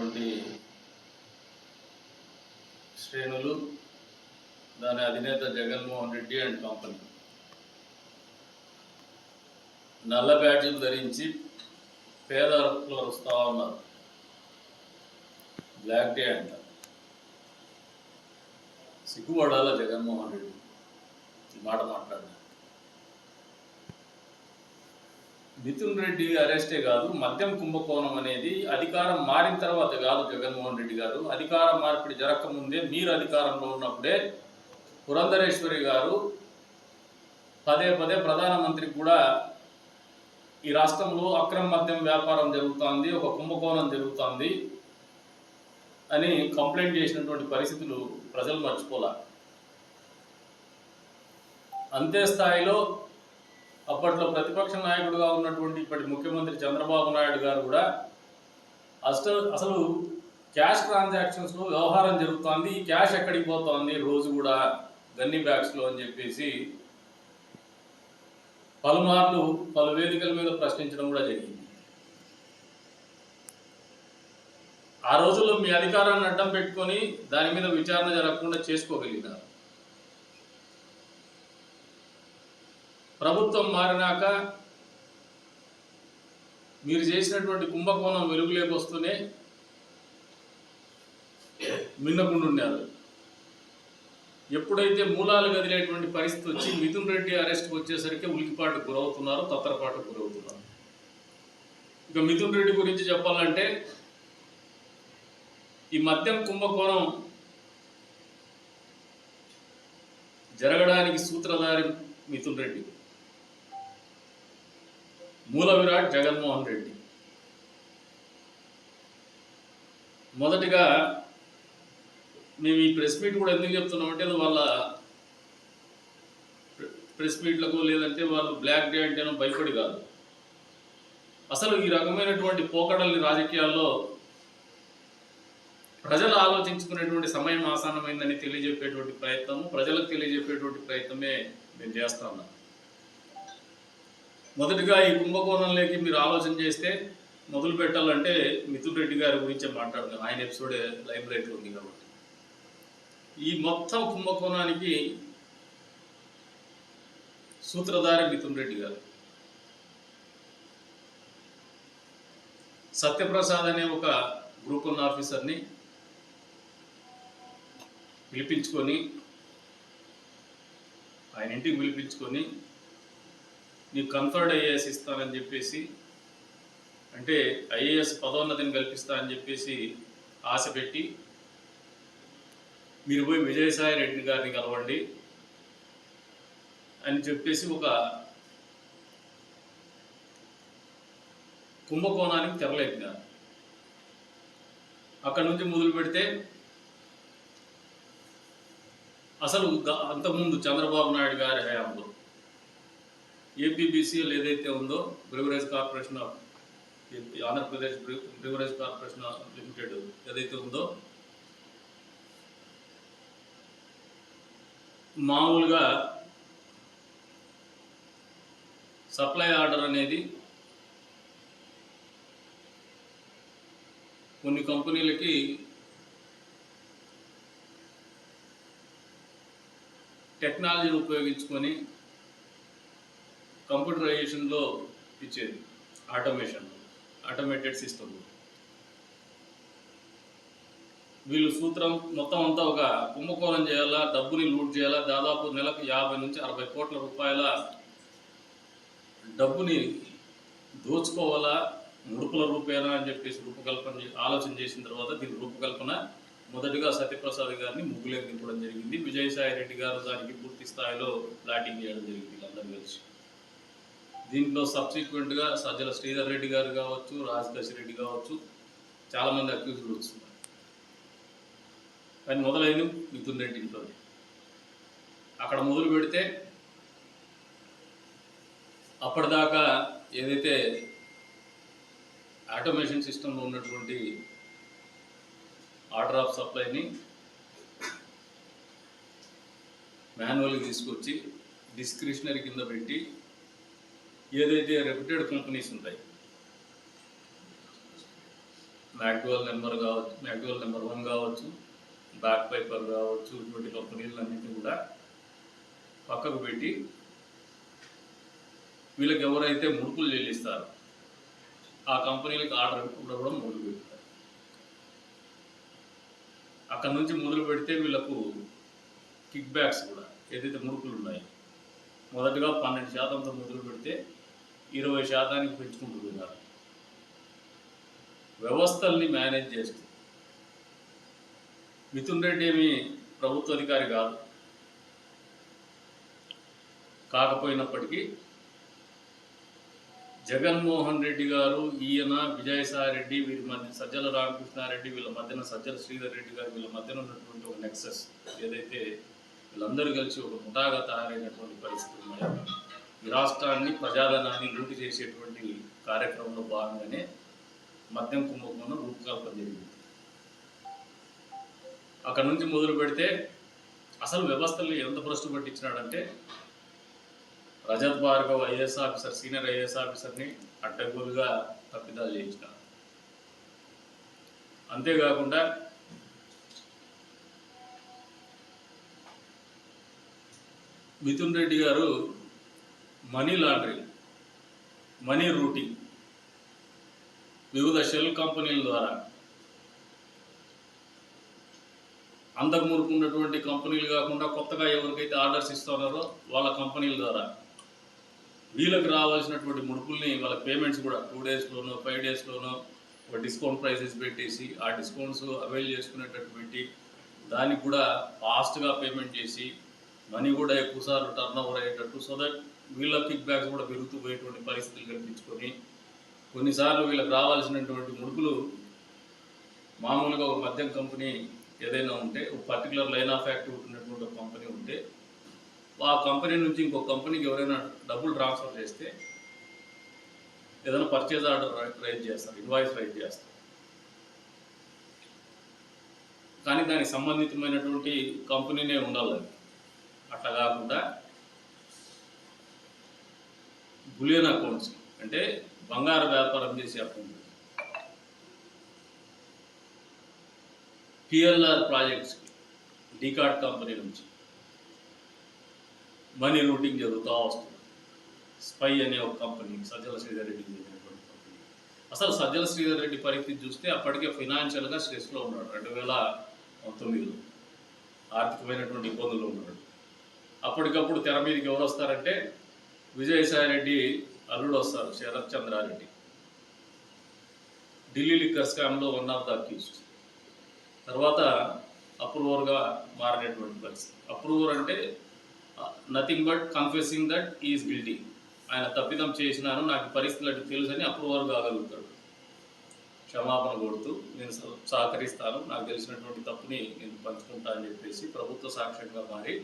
ఉన్నటువంటి శ్రేణులు, దాని అధినేత జగన్మోహన్ రెడ్డి అండ్ కంపెనీ నల్ల బ్యాడ్జీలు ధరించి పేదలు వస్తూ ఉన్నారు. బ్లాక్ డే అంట. సిగ్గుపడాల జగన్మోహన్ రెడ్డి ఈ మాట మాట్లాడారు. మిథున్ రెడ్డి అరెస్టే కాదు, మద్యం కుంభకోణం అనేది అధికారం మారిన తర్వాత కాదు. జగన్మోహన్ రెడ్డి గారు అధికార మార్పిడి జరగకముందే, మీరు అధికారంలో ఉన్నప్పుడే పురంధరేశ్వరి గారు పదే పదే ప్రధానమంత్రికి కూడా ఈ రాష్ట్రంలో అక్రమ మద్యం వ్యాపారం జరుగుతోంది, ఒక కుంభకోణం జరుగుతోంది అని కంప్లైంట్ చేసినటువంటి పరిస్థితులు ప్రజలు మర్చిపోలే. అంతే స్థాయిలో అప్పట్లో ప్రతిపక్ష నాయకుడిగా ఉన్నటువంటి ఇప్పటి ముఖ్యమంత్రి చంద్రబాబు నాయుడు గారు కూడా అసలు క్యాష్ ట్రాన్సాక్షన్స్లో వ్యవహారం జరుగుతోంది, ఈ క్యాష్ ఎక్కడికి పోతోంది రోజు కూడా గన్ని బ్యాగ్స్లో అని చెప్పేసి పలుమార్లు పలు వేదికల మీద ప్రశ్నించడం కూడా జరిగింది. ఆ రోజుల్లో మీ అధికారాన్ని అడ్డం పెట్టుకొని దాని మీద విచారణ జరగకుండా చేసుకోగలిగినారు. ప్రభుత్వం మారినాక మీరు చేసినటువంటి కుంభకోణం వెలుగులోకి వస్తూనే మిన్నకుండున్నారు. ఎప్పుడైతే మూలాలు కదిలేటువంటి పరిస్థితి వచ్చి మిథున్ రెడ్డి అరెస్ట్కి వచ్చేసరికి ఉలికిపాటుకు గురవుతున్నారు, తత్తరపాటుకు గురవుతున్నారు. ఇక మిథున్ రెడ్డి గురించి చెప్పాలంటే ఈ మద్యం కుంభకోణం జరగడానికి సూత్రధారి మిథున్ రెడ్డి, మూల విరాట్ జగన్మోహన్ రెడ్డి. మొదటిగా మేము ఈ ప్రెస్ మీట్ కూడా ఎందుకు చెప్తున్నామంటే, వాళ్ళ ప్రెస్ మీట్లకు లేదంటే వాళ్ళు బ్లాక్ డే అంటేనో భయపడి కాదు. అసలు ఈ రకమైనటువంటి పోకడల్ని రాజకీయాల్లో ప్రజలు ఆలోచించుకునేటువంటి సమయం ఆసన్నమైందని తెలియజెప్పేటువంటి ప్రయత్నము, ప్రజలకు తెలియజెప్పేటువంటి ప్రయత్నమే మేము చేస్తా ఉన్నాం. మొదటిగా ఈ కుంభకోణంలోకి మీరు ఆలోచన చేస్తే మొదలు పెట్టాలంటే మిథున్ రెడ్డి గారి గురించే మాట్లాడతాం. ఆయన ఎపిసోడే లైవ్ రైట్లో ఉంది కాబట్టి. ఈ మొత్తం కుంభకోణానికి సూత్రధారి మిథున్ రెడ్డి గారు. సత్యప్రసాద్ అనే ఒక గ్రూప్ 1 ఆఫీసర్ని పిలిపించుకొని, ఆయన ఇంటికి పిలిపించుకొని నీకు కన్ఫర్డ్ ఐఏఎస్ ఇస్తానని చెప్పేసి, అంటే ఐఏఎస్ పదోన్నతిని కల్పిస్తా అని చెప్పేసి ఆశ పెట్టి, మీరు పోయి విజయసాయి రెడ్డి గారిని కలవండి అని చెప్పేసి ఒక కుంభకోణానికి తెరలేపినారు. అక్కడి నుంచి మొదలు పెడితే అసలు అంతకుముందు చంద్రబాబు నాయుడు గారి హయాంలో ఏపీబీసీఎల్ ఏదైతే ఉందో, beverage corporation of Andhra Pradesh beverage corporation limited ఏదైతే ఉందో, మామూలుగా సప్లై ఆర్డర్ అనేది కొన్ని కంపెనీలకి టెక్నాలజీని ఉపయోగించుకొని కంప్యూటరైజేషన్లో ఇచ్చేది, ఆటోమేటెడ్ సిస్టమ్. వీళ్ళు సూత్రం మొత్తం అంతా ఒక కుంభకోణం చేయాలా, డబ్బుని లూట్ చేయాలా, దాదాపు నెలకు 50 నుంచి 60 కోట్ల రూపాయల డబ్బుని దోచుకోవాలా, ముడుపుల రూపేనా అని చెప్పేసి ఆలోచన చేసిన తర్వాత దీని రూపకల్పన మొదటిగా సత్యప్రసాద్ గారిని ముగ్గులేకి దింపడం జరిగింది. విజయసాయి రెడ్డి గారు దానికి పూర్తి స్థాయిలో ప్లాటింగ్ చేయడం జరిగింది వీళ్ళందరూ కలిసి. దీంట్లో సబ్సిక్వెంట్గా సజ్జల శ్రీధర్ రెడ్డి గారు కావచ్చు, రాజకేశ్ రెడ్డి కావచ్చు, చాలామంది అక్యూజ్డ్ వస్తున్నారు. కానీ మొదలైంది మిథున్ రెడ్డి ఇంట్లో. అక్కడ మొదలు పెడితే అప్పటిదాకా ఏదైతే ఆటోమేషన్ సిస్టంలో ఉన్నటువంటి ఆర్డర్ ఆఫ్ సప్లైని మాన్యువల్గా తీసుకొచ్చి డిస్క్రిషనరీ కింద పెట్టి, ఏదైతే రెప్యూటెడ్ కంపెనీస్ ఉంటాయి మ్యాక్డోవల్ నెంబర్ కావచ్చు, మ్యాక్డోవల్ నెంబర్ 1 కావచ్చు, బ్యాక్ పైపర్ కావచ్చు, ఇటువంటి కంపెనీలన్నింటినీ కూడా పక్కకు పెట్టి వీళ్ళకి ఎవరైతే ముడుపులు చెల్లిస్తారో ఆ కంపెనీలకు ఆర్డర్ కూడా మొదలు పెడతారు. అక్కడ నుంచి మొదలు పెడితే వీళ్ళకు కిక్ బ్యాక్స్ కూడా ఏదైతే ముడుపులు ఉన్నాయో మొదటగా 12%తో మొదలు పెడితే 20% పెంచుకుంటూ పోయినారు. వ్యవస్థల్ని మేనేజ్ చేస్తూ మిథున్ రెడ్డి ఏమి ప్రభుత్వ అధికారి కాదు, కాకపోయినప్పటికీ జగన్మోహన్ రెడ్డి గారు, ఈయన విజయసాయి రెడ్డి, వీరి మధ్య సజ్జల రామకృష్ణారెడ్డి, వీళ్ళ మధ్యన సజ్జల శ్రీధర్ రెడ్డి గారు, వీళ్ళ మధ్యన ఉన్నటువంటి ఒక నెక్సెస్ ఏదైతే వీళ్ళందరూ కలిసి ఒక ముఠాగా తయారైనటువంటి పరిస్థితులు ఉన్నాయో ఈ రాష్ట్రాన్ని ప్రజాధనాన్ని లూటి చేసేటువంటి కార్యక్రమంలో భాగంగానే మద్యం కుంభకోణం రూపకల్పన జరిగింది. అక్కడ నుంచి మొదలు పెడితే అసలు వ్యవస్థలు ఎంత భ్రష్టు పట్టించినాడంటే Rajat Bhargav IAS officer, senior IAS ఆఫీసర్ని అడ్డగోలుగా తప్పిదాలు చేయించినారు. అంతేకాకుండా మిథున్ రెడ్డి గారు మనీ లాండరింగ్, మనీ రూటింగ్ వివిధ షెల్ కంపెనీల ద్వారా అంతకు మునుకున్నటువంటి కంపెనీలు కాకుండా కొత్తగా ఎవరికైతే ఆర్డర్స్ ఇస్తున్నారో వాళ్ళ కంపెనీల ద్వారా వీళ్ళకి రావాల్సినటువంటి ముడుపుల్ని వాళ్ళ పేమెంట్స్ కూడా 2 డేస్లోనో 5 డేస్లోనో ఒక డిస్కౌంట్ ప్రైసెస్ పెట్టేసి ఆ డిస్కౌంట్స్ అవైల్ చేసుకునేటట్టు పెట్టి దానికి కూడా ఫాస్ట్గా పేమెంట్ చేసి మనీ కూడా ఎక్కువసార్లు టర్న్ ఓవర్ అయ్యేటట్టు, సో దట్ వీళ్ళ కిక్ బ్యాక్స్ కూడా పెరుగుతూ పోయేటువంటి పరిస్థితులు కల్పించుకొని కొన్నిసార్లు వీళ్ళకి రావాల్సినటువంటి ముడుపులు మామూలుగా ఒక మద్యం కంపెనీ ఏదైనా ఉంటే ఒక పర్టికులర్ లైన్ ఆఫ్ యాక్టివిటీ ఉన్నటువంటి ఒక కంపెనీ ఉంటే ఆ కంపెనీ నుంచి ఇంకో కంపెనీకి ఎవరైనా డబ్బులు ట్రాన్స్ఫర్ చేస్తే ఏదైనా పర్చేజ్ ఆర్డర్ రైజ్ చేస్తారు, ఇన్వాయిస్ రైజ్ చేస్తారు. కానీ దానికి సంబంధితమైనటువంటి కంపెనీనే ఉండాలి. అట్లా కాకుండా బులియన్ అకౌంట్స్ అంటే బంగారు వ్యాపారం చేసే అకౌంట్, పిఎల్ఆర్ ప్రాజెక్ట్స్కి డీకాట్ కంపెనీ నుంచి మనీ రూటింగ్ జరుగుతూ వస్తుంది. స్పై అనే ఒక కంపెనీ సజ్జల శ్రీధర్ రెడ్డి చేసినటువంటి కంపెనీ. అసలు సజ్జల శ్రీధర్ రెడ్డి పరిస్థితి చూస్తే అప్పటికే ఫైనాన్షియల్గా స్ట్రెస్లో ఉన్నాడు. 2009లో ఆర్థికమైనటువంటి ఇబ్బందులు ఉన్నాడు. అప్పటికప్పుడు తెర మీదకి ఎవరు వస్తారంటే విజయసాయి రెడ్డి అల్లుడు వస్తారు, శరత్ చంద్రారెడ్డి. ఢిల్లీ లిక్కర్ స్కామ్లో 1 ఆఫ్ ద అక్యూజ్డ్. తర్వాత అప్రూవర్గా మారినటువంటి పరిస్థితి. అప్రూవర్ అంటే nothing but confessing that is guilty. ఆయన తప్పిదం చేసినాను, నాకు పరిస్థితులు అంటే తెలుసు అని అప్రూవర్ కాగలుగుతాడు. క్షమాపణ కొడుతూ నేను సహకరిస్తాను, నాకు తెలిసినటువంటి తప్పుని నేను పంచుకుంటా అని చెప్పేసి ప్రభుత్వ సాక్ష్యంగా మారి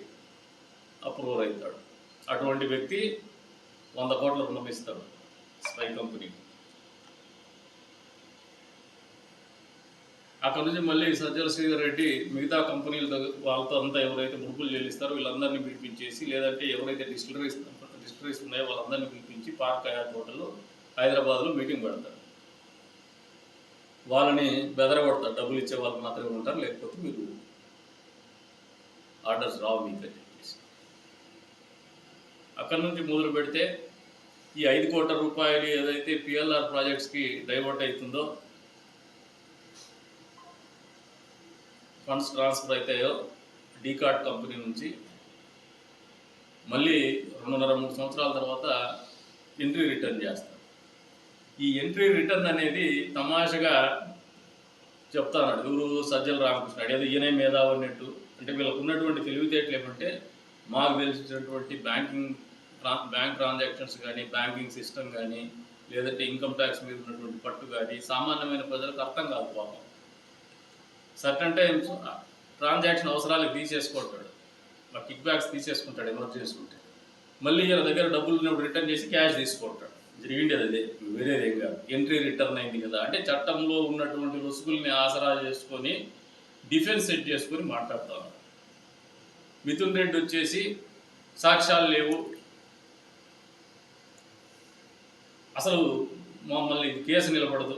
అప్రూవర్ అవుతాడు. అటువంటి వ్యక్తి 100 కోట్ల రుణం ఇస్తాడు స్పై కంపెనీకి. అక్కడ నుంచి మళ్ళీ సజ్జల శ్రీధర్ రెడ్డి మిగతా కంపెనీల వాళ్ళతో అంతా ఎవరైతే ముడుపులు చెల్లిస్తారో వీళ్ళందరినీ పిలిపించేసి, లేదంటే ఎవరైతే డిస్టిలరీస్ ఉన్నాయో వాళ్ళందరినీ పిలిపించి పార్క్ హయాత్ హోటల్లో హైదరాబాద్లో మీటింగ్ పెడతారు. వాళ్ళని బెదరగొడతారు, డబ్బులు ఇచ్చే వాళ్ళు మాత్రమే ఉంటారు, లేకపోతే మీరు ఆర్డర్స్ రావు మీకు అని చెప్పేసి. అక్కడ నుంచి మొదలు పెడితే ఈ 5 కోట్ల రూపాయలు ఏదైతే పిఎల్ఆర్ ప్రాజెక్ట్స్కి డైవర్ట్ అవుతుందో, ఫండ్స్ ట్రాన్స్ఫర్ అవుతాయో డీకాట్ కంపెనీ నుంచి మళ్ళీ 2.5-3 సంవత్సరాల తర్వాత ఎంట్రీ రిటర్న్ చేస్తారు. ఈ ఎంట్రీ రిటర్న్ అనేది తమాషగా చెప్తాను, ఎవరు సజ్జల రామకృష్ణ ఏదో ఈయనే మేధావి అన్నట్టు. అంటే వీళ్ళకు ఉన్నటువంటి తెలివితేటలు ఏమంటే మాకు తెలిసినటువంటి బ్యాంక్ ట్రాన్సాక్షన్స్ కానీ, బ్యాంకింగ్ సిస్టమ్ కానీ, లేదంటే ఇన్కమ్ ట్యాక్స్ మీద ఉన్నటువంటి పట్టు కానీ సామాన్యమైన ప్రజలకు అర్థం కాదు. పాపం సర్టన్ టైమ్స్ ట్రాన్సాక్షన్ అవసరాలకు తీసేసుకుంటాడు, మా కిక్ బ్యాక్స్ తీసేసుకుంటాడు ఎమర్జెన్సీ ఉంటే. మళ్ళీ ఈయన దగ్గర డబ్బులు ఉన్నప్పుడు రిటర్న్ చేసి క్యాష్ తీసుకుంటాడు. జరిగిండేది అదే, వేరేదేం కాదు. ఎంట్రీ రిటర్న్ అయింది కదా అంటే చట్టంలో ఉన్నటువంటి రుసుగుల్ని ఆసరా చేసుకొని డిఫెన్స్ సెట్ చేసుకొని మాట్లాడుతూ ఉన్నాడు. మిథున్ రెడ్డి వచ్చేసి సాక్ష్యాలు లేవు, అసలు మమ్మల్ని కేసు నిలబడదు,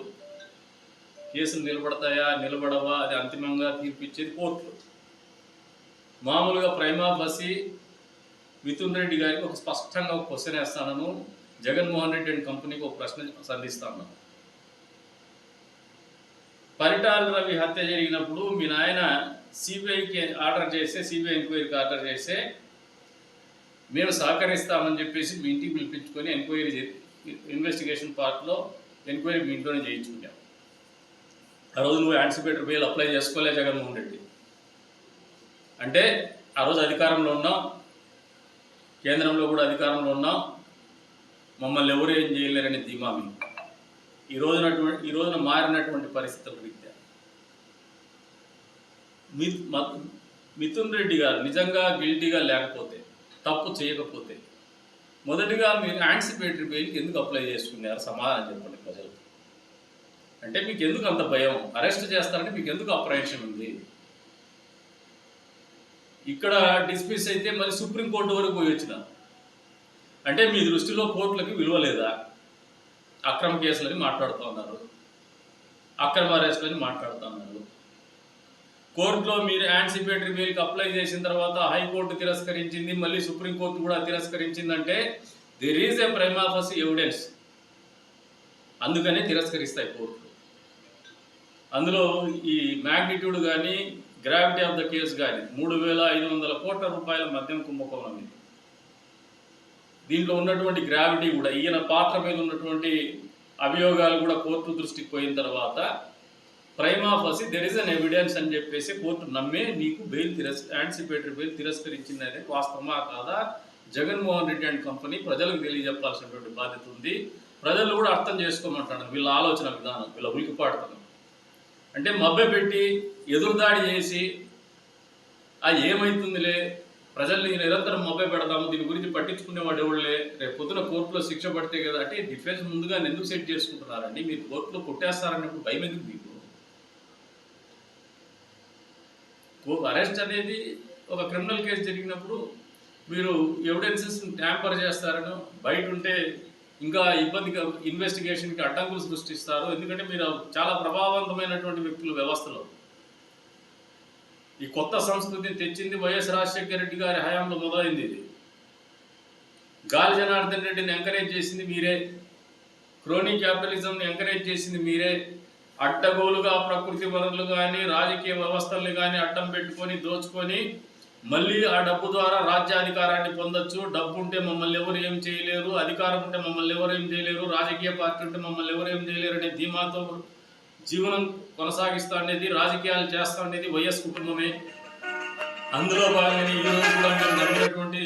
కేసులు నిలబడతాయా నిలబడవా అది అంతిమంగా తీర్పిచ్చేది కోర్టులు. మామూలుగా ప్రైమా ఫసి మిథున్ రెడ్డి గారికి ఒక స్పష్టంగా ఒక క్వశ్చన్ వేస్తాను, జగన్మోహన్ రెడ్డి అండ్ కంపెనీకి ఒక ప్రశ్న సంధిస్తాను. పరిటాల రవి హత్య జరిగినప్పుడు మీ నాయన సిబిఐకి ఆర్డర్ చేస్తే, సిబిఐ ఎంక్వైరీకి ఆర్డర్ చేస్తే మేము సహకరిస్తామని చెప్పేసి మీ ఇంటికి పిలిపించుకొని ఎంక్వైరీ ఇన్వెస్టిగేషన్ పార్ట్లో ఎంక్వైరీ మీ ఇంట్లోనే చేయించుకున్నాం. ఆ రోజు నువ్వు యాంటిసిపేటరీ బెయిల్ అప్లై చేసుకోలే జగన్మోహన్ రెడ్డి. అంటే ఆ రోజు అధికారంలో ఉన్నాం, కేంద్రంలో కూడా అధికారంలో ఉన్నాం, మమ్మల్ని ఎవరు ఏం చేయలేరని ధీమా మీకు. ఈ రోజున మారినటువంటి పరిస్థితుల రీత్యా మిథున్ రెడ్డి గారు నిజంగా గిల్టీగా లేకపోతే, తప్పు చేయకపోతే, మొదటిగా మీరు యాంటిసిపేటరీ బెయిల్కి ఎందుకు అప్లై చేసుకున్నారు? సమాధానం చెప్పండి ప్రజలకు. అంటే మీకు ఎందుకు అంత భయం? అరెస్ట్ చేస్తారంటే మీకు ఎందుకు అప్రహెన్షన్ ఉంది? ఇక్కడ డిస్మిస్ అయితే మళ్ళీ సుప్రీంకోర్టు వరకు పోయి వచ్చిన అంటే మీ దృష్టిలో కోర్టులకి విలువ లేదా? అక్రమ కేసులని మాట్లాడుతూ ఉన్నారు, అక్రమ అరెస్టులని మాట్లాడుతూ ఉన్నారు. కోర్టులో మీరు యాంటిసిపేటరీ బెయిల్కి అప్లై చేసిన తర్వాత హైకోర్టు తిరస్కరించింది, మళ్ళీ సుప్రీంకోర్టు కూడా తిరస్కరించిందంటే there is a prima facie evidence. అందుకనే తిరస్కరిస్తాయి కోర్టులు. అందులో ఈ మ్యాగ్నిట్యూడ్ కానీ గ్రావిటీ ఆఫ్ ద కేసు కానీ 3,500 కోట్ల రూపాయల మద్యం కుంభకోణం ఇది. దీంట్లో ఉన్నటువంటి గ్రావిటీ కూడా, ఈయన పాత్ర మీద ఉన్నటువంటి అభియోగాలు కూడా కోర్టు దృష్టికి పోయిన తర్వాత prima facie there is an evidence అని చెప్పేసి కోర్టు నమ్మే నీకు బెయిల్ యాంటిసిపేటరీ బెయిల్ తిరస్కరించింది అనేది వాస్తవమా కాదా? జగన్మోహన్ రెడ్డి అండ్ కంపెనీ ప్రజలకు తెలియజెప్పాల్సినటువంటి బాధ్యత ఉంది. ప్రజలు కూడా అర్థం చేసుకోమంటాడు వీళ్ళ ఆలోచన విధానం, వీళ్ళ ఉలికిపాడుతనం. అంటే మభ్యపెట్టి ఎదురుదాడి చేసి ఏమవుతుందిలే, ప్రజల్ని నిరంతరం మభ్య పెడదాము, దీని గురించి పట్టించుకునేవాడు ఎవరులే, రేపు పొద్దున కోర్టులో శిక్ష పడితే కదా అంటే డిఫెన్స్ ముందుగా ఎందుకు సెట్ చేసుకుంటున్నారండి? మీరు కోర్టులో కొట్టేస్తారన్నప్పుడు భయం ఎందుకు మీకు? అరెస్ట్ అనేది ఒక క్రిమినల్ కేసు జరిగినప్పుడు మీరు ఎవిడెన్సెస్ ట్యాంపర్ చేస్తారనో, బయట ఉంటే ఇంకా ఇబ్బందిగా ఇన్వెస్టిగేషన్కి అడ్డంకులు సృష్టిస్తారు. ఎందుకంటే మీరు చాలా ప్రభావవంతమైనటువంటి వ్యక్తులు వ్యవస్థలో. ఈ కొత్త సంస్కృతిని తెచ్చింది వైఎస్ రాజశేఖర రెడ్డి గారి హయాంలో మొదలైంది. ఇది గాలి జనార్దన్ రెడ్డిని ఎంకరేజ్ చేసింది మీరే, క్రోనీ క్యాపిటలిజంని ఎంకరేజ్ చేసింది మీరే. అడ్డగోలుగా ప్రకృతి వనరులు కానీ రాజకీయ వ్యవస్థల్ని కానీ అడ్డం పెట్టుకొని దోచుకొని మళ్ళీ ఆ డబ్బు ద్వారా రాజ్యాధికారాన్ని పొందొచ్చు. డబ్బు ఉంటే మమ్మల్ని ఎవరు ఏం చేయలేరు, అధికారం ఉంటే మమ్మల్ని ఎవరు ఏం చేయలేరు, రాజకీయ పార్టీ ఉంటే మమ్మల్ని ఎవరు ఏం చేయలేరు అనే ధీమాతో జీవనం కొనసాగిస్తా అనేది, రాజకీయాలు చేస్తా అనేది వైఎస్ కుటుంబమే. అందులో భాగంగా ఈ రోజు కూడా నమ్మినటువంటి